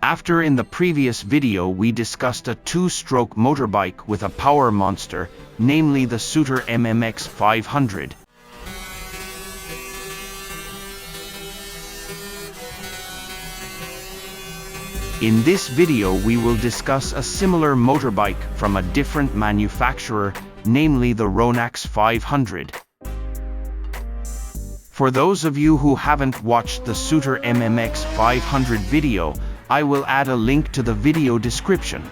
After in the previous video we discussed a two-stroke motorbike with a power monster, namely the Suter MMX 500. In this video we will discuss a similar motorbike from a different manufacturer, namely the Ronax 500. For those of you who haven't watched the Suter MMX 500 video, I will add a link to the video description.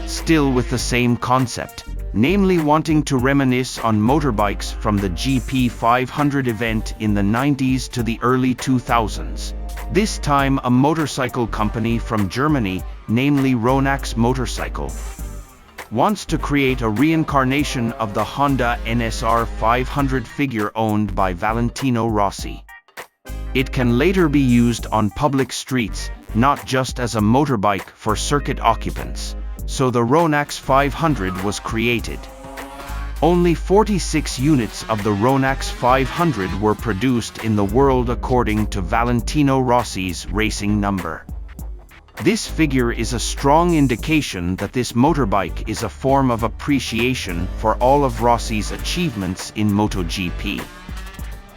Still with the same concept, namely wanting to reminisce on motorbikes from the GP 500 event in the 90s to the early 2000s. This time a motorcycle company from Germany, namely Ronax Motorcycle, wants to create a reincarnation of the Honda NSR 500 figure owned by Valentino Rossi. It can later be used on public streets, not just as a motorbike for circuit occupants. So the Ronax 500 was created. Only 46 units of the Ronax 500 were produced in the world according to Valentino Rossi's racing number. This figure is a strong indication that this motorbike is a form of appreciation for all of Rossi's achievements in MotoGP.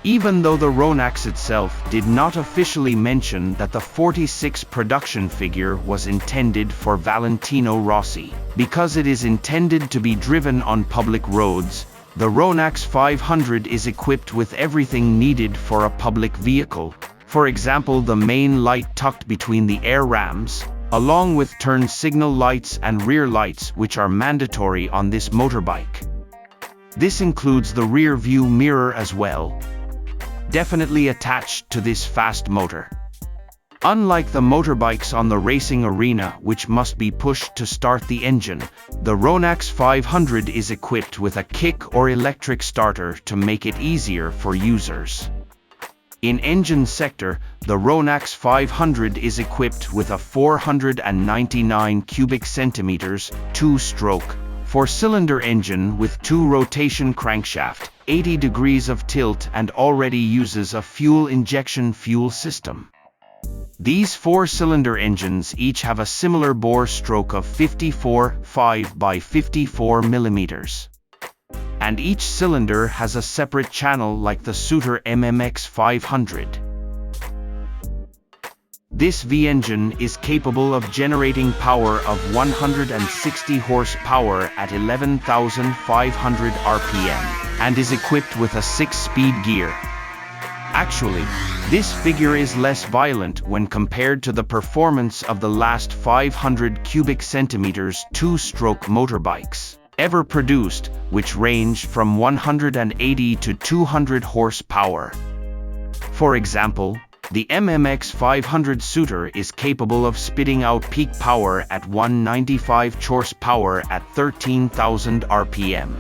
Even though the Ronax itself did not officially mention that the 46 production figure was intended for Valentino Rossi, because it is intended to be driven on public roads, the Ronax 500 is equipped with everything needed for a public vehicle. For example, the main light tucked between the air rams, along with turn signal lights and rear lights which are mandatory on this motorbike. This includes the rear view mirror as well, definitely attached to this fast motor. Unlike the motorbikes on the racing arena which must be pushed to start the engine, the Ronax 500 is equipped with a kick or electric starter to make it easier for users. In engine sector, the Ronax 500 is equipped with a 499 cubic centimeters, two-stroke, four-cylinder engine with two-rotation crankshaft, 80 degrees of tilt, and already uses a fuel injection fuel system. These four-cylinder engines each have a similar bore stroke of 54.5 by 54 millimeters. And each cylinder has a separate channel like the Suter MMX 500. This V-engine is capable of generating power of 160 horsepower at 11,500 RPM, and is equipped with a 6-speed gear. Actually, this figure is less violent when compared to the performance of the last 500 cubic centimeters two-stroke motorbikes ever produced, which ranged from 180 to 200 horsepower. For example, the MMX 500 Suter is capable of spitting out peak power at 195 horsepower at 13,000 RPM.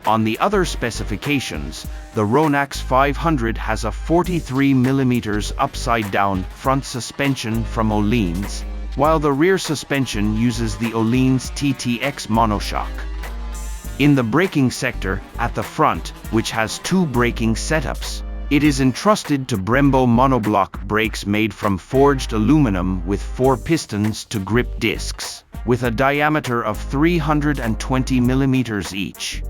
On the other specifications, the Ronax 500 has a 43 mm upside-down front suspension from Öhlins, while the rear suspension uses the Öhlins TTX monoshock. In the braking sector, at the front, which has two braking setups, it is entrusted to Brembo monoblock brakes made from forged aluminum with 4 pistons to grip discs, with a diameter of 320 mm each.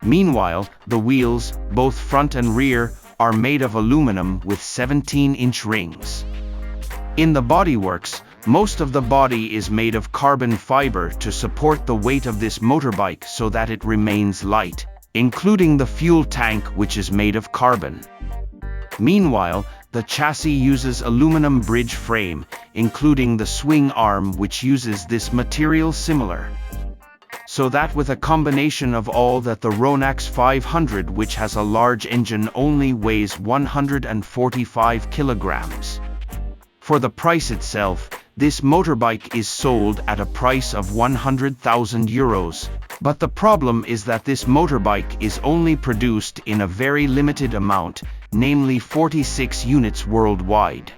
Meanwhile, the wheels, both front and rear, are made of aluminum with 17-inch rings. In the bodyworks, most of the body is made of carbon fiber to support the weight of this motorbike so that it remains light, including the fuel tank which is made of carbon. Meanwhile, the chassis uses aluminum bridge frame, including the swing arm which uses this material similar. So that with a combination of all that, the Ronax 500, which has a large engine, only weighs 145 kilograms. For the price itself, this motorbike is sold at a price of 100,000 euros, but the problem is that this motorbike is only produced in a very limited amount, namely 46 units worldwide.